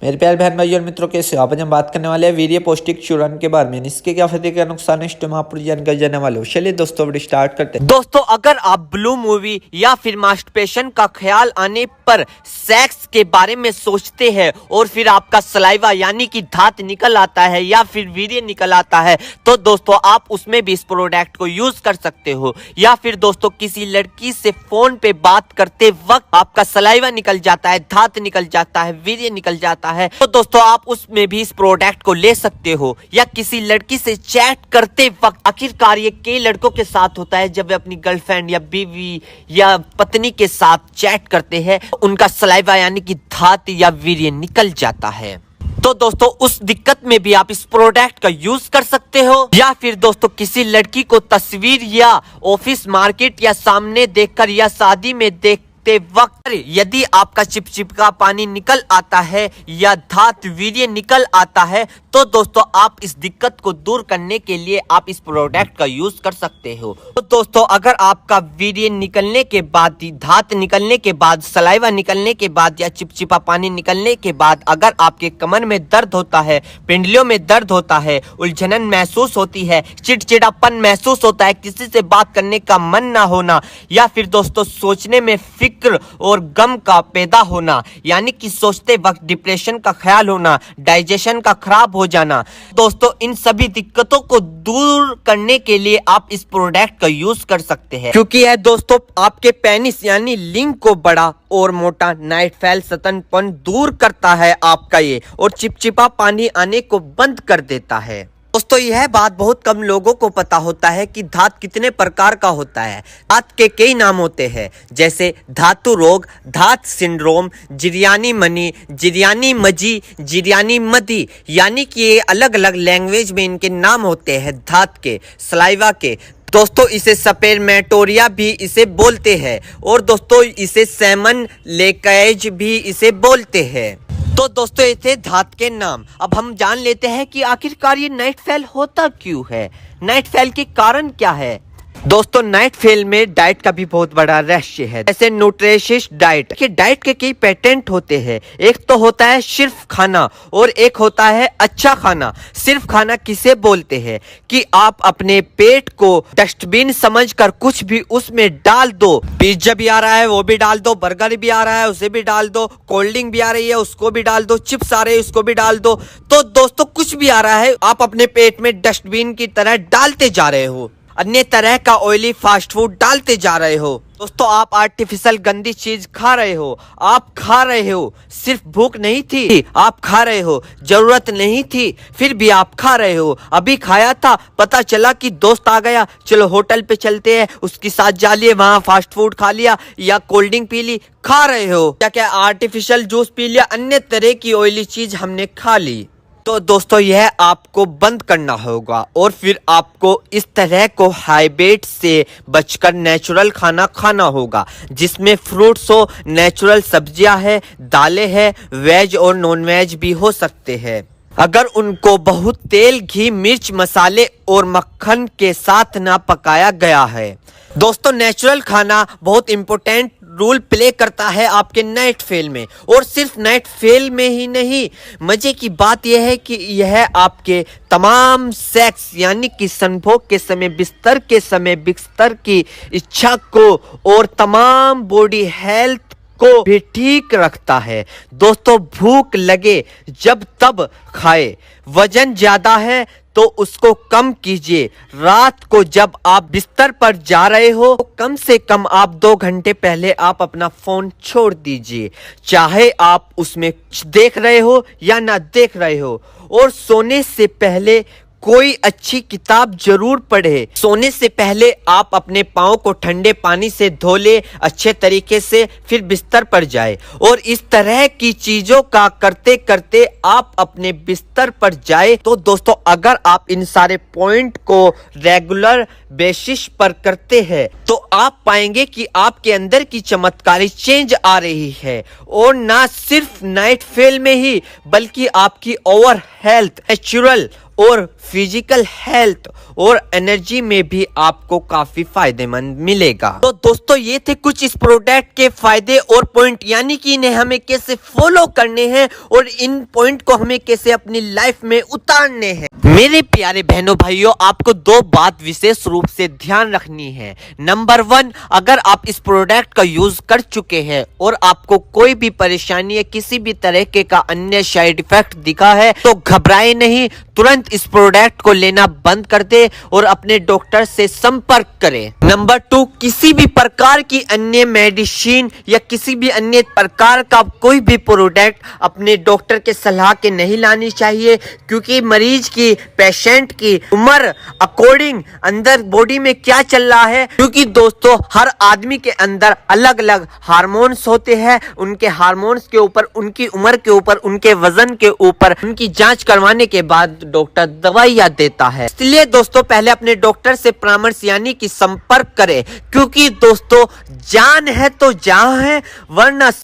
मेरे प्यारे बहन भाई और मित्रों, कैसे हो आप? आज हम बात करने वाले हैं वीर्य पौष्टिक चूर्ण के बारे में। इसके क्या फायदे क्या नुकसान है, इस टाइम आप पूरी जानकारी जानने वाले हो। चलिए दोस्तों वीडियो स्टार्ट करते हैं। दोस्तों, अगर आप ब्लू मूवी या फिर मास्टरबेशन का ख्याल आने पर सेक्स के बारे में सोचते हैं और फिर आपका सलाइवा यानी कि धात निकल आता है या फिर वीर्य निकल आता है, तो दोस्तों आप उसमें भी इस प्रोडक्ट को यूज कर सकते हो। या फिर दोस्तों किसी लड़की से फोन पे बात करते वक्त आपका सलाइवा निकल जाता है, धात निकल जाता है, वीर्य निकल जाता है, तो दोस्तों आप उसमें भी इस प्रोडक्ट को ले सकते हो। या किसी लड़की से चैट करते वक्त, आखिरकार ये कई लड़कों के साथ होता है, जब वे अपनी गर्लफ्रेंड या बीवी या पत्नी के साथ चैट करते हैं, उनका सलाइवा यानी कि धात या वीर्य निकल जाता है। तो दोस्तों उस दिक्कत में भी आप इस प्रोडक्ट का यूज कर सकते हो। या फिर दोस्तों किसी लड़की को तस्वीर या ऑफिस, मार्केट या सामने देखकर या शादी में देख वक्त यदि आपका चिपचिपका पानी निकल आता है या धात वीर्य निकल आता है, तो दोस्तों आप इस दिक्कत को दूर करने के लिए आप इस प्रोडक्ट का यूज कर सकते हो। तो दोस्तों अगर आपका वीर्य निकलने के बाद, धात निकलने के बाद, सलाइवा निकलने के बाद या चिपचिपा पानी निकलने के बाद अगर आपके कमर में दर्द होता है, पिंडलियों में दर्द होता है, उलझन महसूस होती है, चिड़चिड़ापन महसूस होता है, किसी से बात करने का मन ना होना, या फिर दोस्तों सोचने में फिक्र और गम का पैदा होना यानी कि सोचते वक्त डिप्रेशन का ख्याल होना, डाइजेशन का खराब हो जाना, दोस्तों इन सभी दिक्कतों को दूर करने के लिए आप इस प्रोडक्ट का यूज कर सकते हैं। क्योंकि यह दोस्तों आपके पेनिस यानी लिंग को बड़ा और मोटा, नाइट फैल, सतनपन दूर करता है आपका ये, और चिपचिपा पानी आने को बंद कर देता है। दोस्तों यह बात बहुत कम लोगों को पता होता है कि धात कितने प्रकार का होता है। धात के कई नाम होते हैं, जैसे धातु रोग, धात सिंड्रोम, जिरयानी मनी, जिरयानी मजी, जिरयानी मदी, यानी कि ये अलग अलग लैंग्वेज में इनके नाम होते हैं धात के, सलाइवा के। दोस्तों इसे सपेरमेटोरिया भी इसे बोलते हैं, और दोस्तों इसे सेमन लेकेज भी इसे बोलते हैं। तो दोस्तों ये थे धात के नाम। अब हम जान लेते हैं कि आखिरकार ये नाइट फेल होता क्यों है, नाइट फेल के कारण क्या है। दोस्तों नाइट फेल में डाइट का भी बहुत बड़ा रहस्य है, जैसे न्यूट्रिशियस डाइट के कई पेटेंट होते हैं। एक तो होता है सिर्फ खाना और एक होता है अच्छा खाना। सिर्फ खाना किसे बोलते हैं कि आप अपने पेट को डस्टबिन समझकर कुछ भी उसमें डाल दो। पिज्जा भी आ रहा है वो भी डाल दो, बर्गर भी आ रहा है उसे भी डाल दो, कोल्ड ड्रिंक भी आ रही है उसको भी डाल दो, चिप्स आ रहे हैं उसको भी डाल दो। तो दोस्तों कुछ भी आ रहा है आप अपने पेट में डस्टबिन की तरह डालते जा रहे हो, अन्य तरह का ऑयली फास्ट फूड डालते जा रहे हो। दोस्तों आप आर्टिफिशियल गंदी चीज खा रहे हो, आप खा रहे हो, सिर्फ भूख नहीं थी आप खा रहे हो, जरूरत नहीं थी फिर भी आप खा रहे हो। अभी खाया था, पता चला कि दोस्त आ गया, चलो होटल पे चलते हैं, उसके साथ जा लिए, वहां फास्ट फूड खा लिया या कोल्ड ड्रिंक पी ली, खा रहे हो, क्या क्या आर्टिफिशियल जूस पी लिया, अन्य तरह की ऑयली चीज हमने खा ली। तो दोस्तों यह आपको बंद करना होगा और फिर आपको इस तरह को हाइब्रिड से बचकर नेचुरल खाना खाना होगा, जिसमें फ्रूट्स हो, नेचुरल सब्जियां है, दालें है, वेज और नॉन वेज भी हो सकते हैं। अगर उनको बहुत तेल, घी, मिर्च, मसाले और मक्खन के साथ ना पकाया गया है। दोस्तों नेचुरल खाना बहुत इंपॉर्टेंट रोल प्ले करता है आपके नाइट फेल में, और सिर्फ नाइट फेल में ही नहीं, मजे की बात यह है कि यह आपके तमाम सेक्स यानी कि संभोग के समय, बिस्तर के समय, बिस्तर की इच्छा को और तमाम बॉडी हेल्थ को भी ठीक रखता है। दोस्तों भूख लगे जब तब खाए, वजन ज्यादा है तो उसको कम कीजिए। रात को जब आप बिस्तर पर जा रहे हो तो कम से कम आप 2 घंटे पहले आप अपना फोन छोड़ दीजिए, चाहे आप उसमें कुछ देख रहे हो या ना देख रहे हो। और सोने से पहले कोई अच्छी किताब जरूर पढ़े। सोने से पहले आप अपने पाँव को ठंडे पानी से धो ले अच्छे तरीके से, फिर बिस्तर पर जाए, और इस तरह की चीजों का करते करते आप अपने बिस्तर पर जाए। तो दोस्तों अगर आप इन सारे पॉइंट को रेगुलर बेसिस पर करते हैं तो आप पाएंगे कि आपके अंदर की चमत्कारी चेंज आ रही है, और ना सिर्फ नाइट फेल में ही बल्कि आपकी ओवर हेल्थ, नेचुरल और फिजिकल हेल्थ और एनर्जी में भी आपको काफी फायदेमंद मिलेगा। तो दोस्तों ये थे कुछ इस प्रोडक्ट के फायदे और पॉइंट, यानी कि इन्हें हमें कैसे फॉलो करने हैं और इन पॉइंट को हमें कैसे अपनी लाइफ में उतारने हैं। मेरे प्यारे बहनों भाइयों, आपको दो बात विशेष रूप से ध्यान रखनी है। नंबर 1, अगर आप इस प्रोडक्ट का यूज कर चुके हैं और आपको कोई भी परेशानी या किसी भी तरह का अन्य साइड इफेक्ट दिखा है तो घबराए नहीं, तुरंत इस प्रोडक्ट को लेना बंद कर दे और अपने डॉक्टर से संपर्क करें। नंबर 2, किसी भी प्रकार की अन्य मेडिसिन या किसी भी अन्य प्रकार का कोई भी प्रोडक्ट अपने डॉक्टर के सलाह के नहीं लानी चाहिए, क्योंकि मरीज की, पेशेंट की उम्र अकॉर्डिंग अंदर बॉडी में क्या चल रहा है, क्योंकि दोस्तों हर आदमी के अंदर अलग अलग हार्मोन्स होते हैं। उनके हार्मोन्स के ऊपर, उनकी उम्र के ऊपर, उनके वजन के ऊपर उनकी जांच करवाने के बाद डॉक्टर दवाइयां देता है। इसलिए दोस्तों पहले अपने डॉक्टर से परामर्श यानी कि संपर्क करें, क्योंकि दोस्तों जान है तो जहां है, वरना